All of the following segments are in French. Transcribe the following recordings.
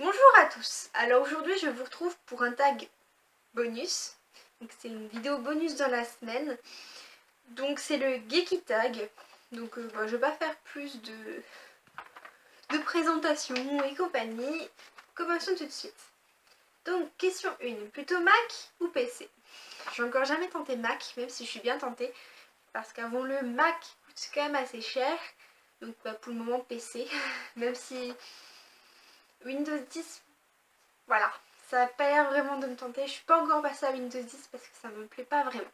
Bonjour à tous, alors aujourd'hui je vous retrouve pour un tag bonus, donc c'est une vidéo bonus dans la semaine, donc c'est le Geeky Tag, donc je vais pas faire plus de présentation et compagnie, commençons tout de suite. Donc question 1, plutôt Mac ou PC? J'ai encore jamais tenté Mac, même si je suis bien tentée, parce qu'avant le Mac coûte quand même assez cher, donc pour le moment PC, même si Windows 10, voilà, ça n'a pas l'air vraiment de me tenter. Je suis pas encore passée à Windows 10 parce que ça me plaît pas vraiment.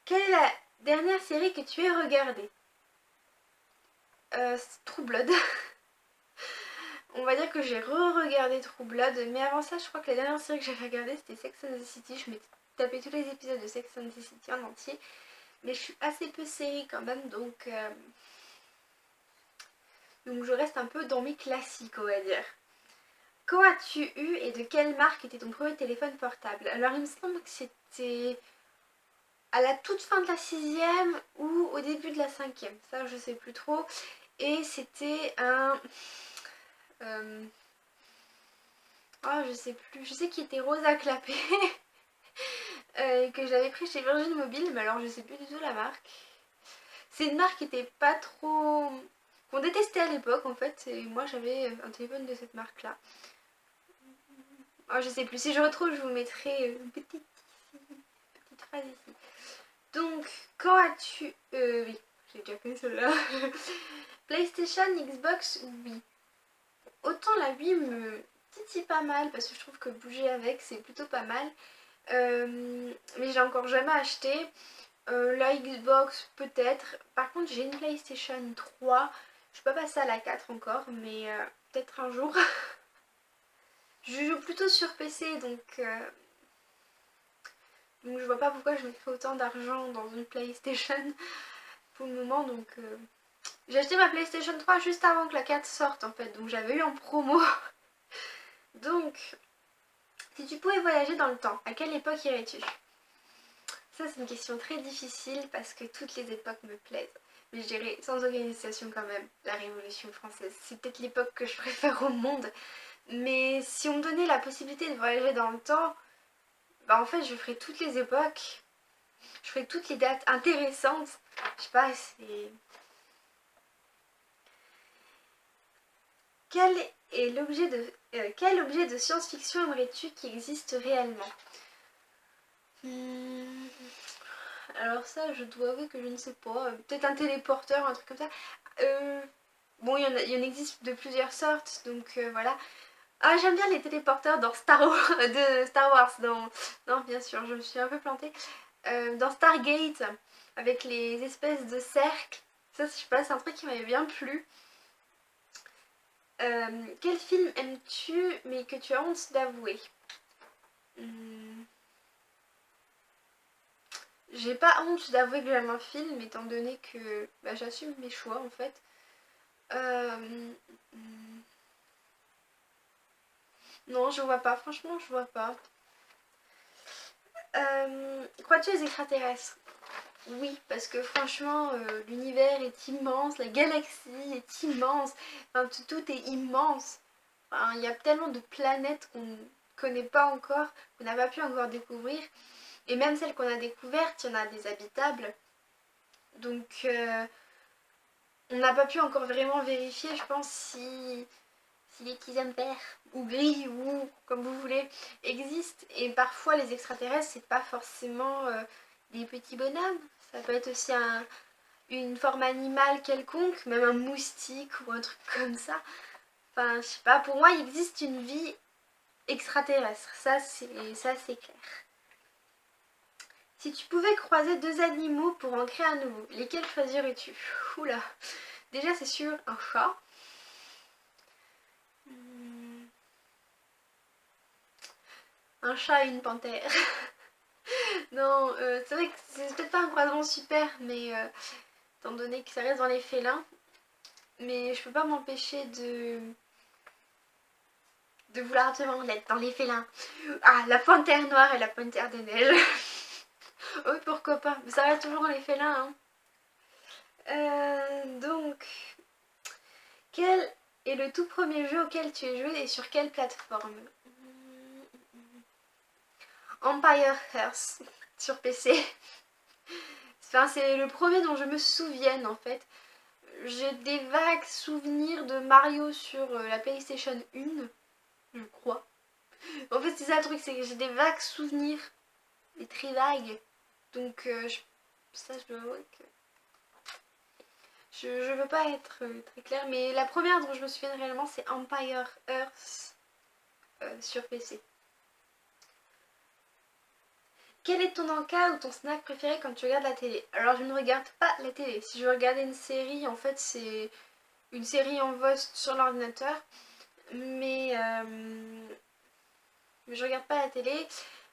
Quelle est la dernière série que tu as regardée? True Blood. On va dire que j'ai re-regardé True Blood, mais avant ça, je crois que la dernière série que j'avais regardée c'était Sex and the City. Je m'étais tapé tous les épisodes de Sex and the City en entier, mais je suis assez peu série quand même, donc je reste un peu dans mes classiques, on va dire. Quand as-tu eu et de quelle marque était ton premier téléphone portable? Alors il me semble que c'était à la toute fin de la 6ème ou au début de la 5ème, ça je sais plus trop. Et c'était un... oh je sais plus, je sais qu'il était rose à clapper. Que j'avais pris chez Virgin Mobile, mais alors je sais plus du tout la marque. C'est une marque qui était pas trop... qu'on détestait à l'époque en fait, et moi j'avais un téléphone de cette marque là. Oh je sais plus, si je retrouve je vous mettrai une petite phrase ici. Donc, quand as-tu... oui, j'ai déjà fait celle-là. PlayStation, Xbox ou Wii? Autant la Wii me titille pas mal parce que je trouve que bouger avec c'est plutôt pas mal. Mais j'ai encore jamais acheté. La Xbox peut-être. Par contre j'ai une PlayStation 3. Je suis pas passée à la 4 encore, mais peut-être un jour. Je joue plutôt sur PC donc je vois pas pourquoi je mettrais autant d'argent dans une PlayStation pour le moment. Donc j'ai acheté ma PlayStation 3 juste avant que la 4 sorte en fait, donc j'avais eu en promo. Donc, si tu pouvais voyager dans le temps, à quelle époque irais-tu? Ça c'est une question très difficile parce que toutes les époques me plaisent. Mais je dirais sans organisation quand même, la Révolution française. C'est peut-être l'époque que je préfère au monde. Mais si on me donnait la possibilité de voyager dans le temps, en fait je ferais toutes les époques. Je ferais toutes les dates intéressantes. Je sais pas, c'est... Quel objet de science-fiction aimerais-tu qui existe réellement? Alors ça, je dois avouer que je ne sais pas. Peut-être un téléporteur, un truc comme ça. Bon, il y en existe de plusieurs sortes, donc voilà. Ah, j'aime bien les téléporteurs dans Star Wars, de Star Wars. Non, bien sûr, je me suis un peu plantée. Dans Stargate, avec les espèces de cercles. Ça, je sais pas, c'est un truc qui m'avait bien plu. Quel film aimes-tu mais que tu as honte d'avouer? J'ai pas honte d'avouer que j'aime un film étant donné que j'assume mes choix en fait. Non, je vois pas, franchement je vois pas. Crois-tu aux extraterrestres? Oui, parce que franchement l'univers est immense, la galaxie est immense, enfin, tout est immense. Enfin, il y a tellement de planètes qu'on ne connaît pas encore, qu'on n'a pas pu encore découvrir. Et même celles qu'on a découvertes, il y en a des habitables. Donc on n'a pas pu encore vraiment vérifier, je pense, si les petits hommes verts ou gris ou comme vous voulez existent. Et parfois les extraterrestres, c'est pas forcément des petits bonhommes. Ça peut être aussi une forme animale quelconque, même un moustique ou un truc comme ça. Enfin, je sais pas, pour moi, il existe une vie extraterrestre. Ça, c'est clair. Si tu pouvais croiser deux animaux pour en créer un nouveau, lesquels choisirais-tu? Oula. Déjà, c'est sûr, un chat. Un chat et une panthère. Non, c'est vrai que c'est peut-être pas un croisement super, mais étant donné que ça reste dans les félins. Mais je peux pas m'empêcher de vouloir absolument l'être dans les félins. Ah, la panthère noire et la panthère de neige. Oui, pourquoi pas. Mais ça reste toujours dans les félins. Hein. Donc, quel est le tout premier jeu auquel tu as joué et sur quelle plateforme? Empire Earth sur PC. Enfin, c'est le premier dont je me souvienne en fait. J'ai des vagues souvenirs de Mario sur la PlayStation 1, je crois. En fait, c'est ça le truc, c'est que j'ai des vagues souvenirs, des très vagues. Donc, ça, je dois avouer que je veux pas être très claire, mais la première dont je me souviens réellement, c'est Empire Earth sur PC. Quel est ton encas ou ton snack préféré quand tu regardes la télé? Alors, je ne regarde pas la télé. Si je veux regarder une série, en fait, c'est une série en voix sur l'ordinateur. Mais je regarde pas la télé.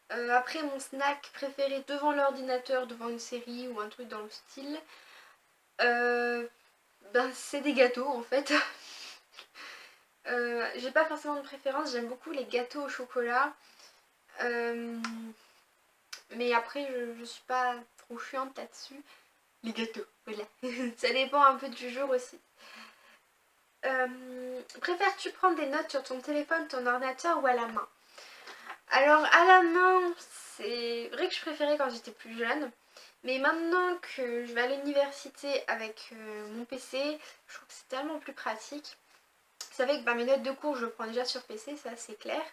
Après, mon snack préféré devant l'ordinateur, devant une série ou un truc dans le style, ben, c'est des gâteaux en fait. J'ai pas forcément de préférence, j'aime beaucoup les gâteaux au chocolat. Mais après, je suis pas trop chiante là-dessus. Les gâteaux, voilà. Ça dépend un peu du jour aussi. Préfères-tu prendre des notes sur ton téléphone, ton ordinateur ou à la main? Alors à la main, c'est vrai que je préférais quand j'étais plus jeune. Mais maintenant que je vais à l'université avec mon PC, je trouve que c'est tellement plus pratique. Vous savez que bah, mes notes de cours, je le prends déjà sur PC, ça c'est clair.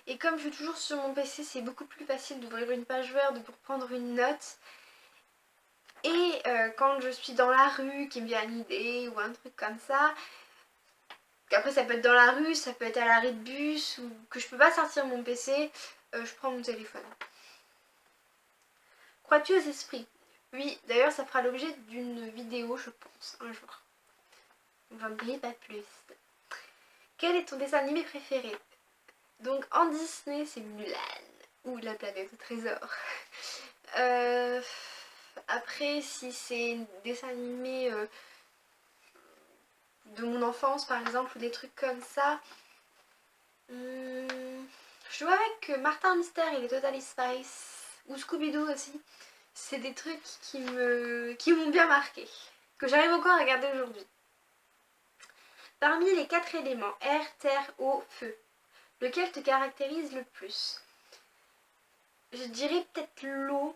Et comme je suis toujours sur mon PC, c'est beaucoup plus facile d'ouvrir une page Word pour prendre une note. Et quand je suis dans la rue, qui me vient une idée ou un truc comme ça, après ça peut être dans la rue, ça peut être à l'arrêt de bus, ou que je peux pas sortir mon PC, je prends mon téléphone. Crois-tu aux esprits? Oui, d'ailleurs ça fera l'objet d'une vidéo, je pense, un jour. J'en dirai pas plus. Quel est ton dessin animé préféré? Donc en Disney, c'est Mulan ou La planète au trésor. Après, si c'est un dessin animé de mon enfance par exemple, ou des trucs comme ça, je dois avec que Martin Mystère et les Totally Spice, ou Scooby-Doo aussi, c'est des trucs qui m'ont bien marqué, que j'arrive encore à regarder aujourd'hui. Parmi les 4 éléments, air, terre, eau, feu, lequel te caractérise le plus? Je dirais peut-être l'eau,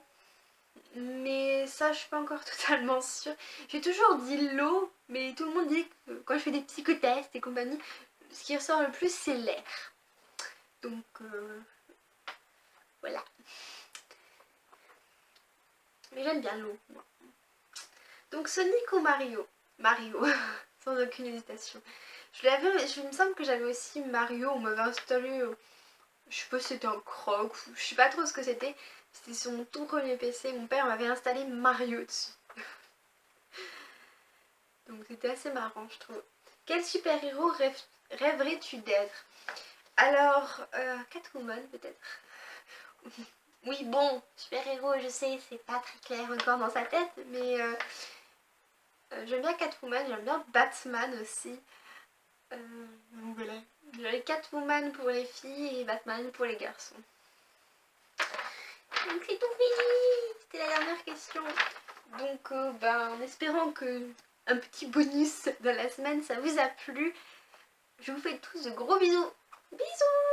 mais ça je suis pas encore totalement sûre. J'ai toujours dit l'eau, mais tout le monde dit que quand je fais des psychotests et compagnie, ce qui ressort le plus c'est l'air. Donc voilà. Mais j'aime bien l'eau, moi. Donc Sonic ou Mario? Mario, sans aucune hésitation. Je me semble que j'avais aussi Mario, on m'avait installé, je sais pas si c'était un croc, ou je sais pas trop ce que c'était. C'était sur mon tout premier PC, mon père m'avait installé Mario dessus. Donc c'était assez marrant je trouve. Quel super-héros rêverais-tu d'être? Alors, Catwoman peut-être. Oui bon, super-héros je sais, c'est pas très clair encore dans sa tête, mais j'aime bien Catwoman, j'aime bien Batman aussi. Donc voilà. J'avais Catwoman pour les filles et Batman pour les garçons. Donc c'est tout fini. C'était la dernière question. Donc en espérant que un petit bonus dans la semaine ça vous a plu. Je vous fais tous de gros bisous. Bisous.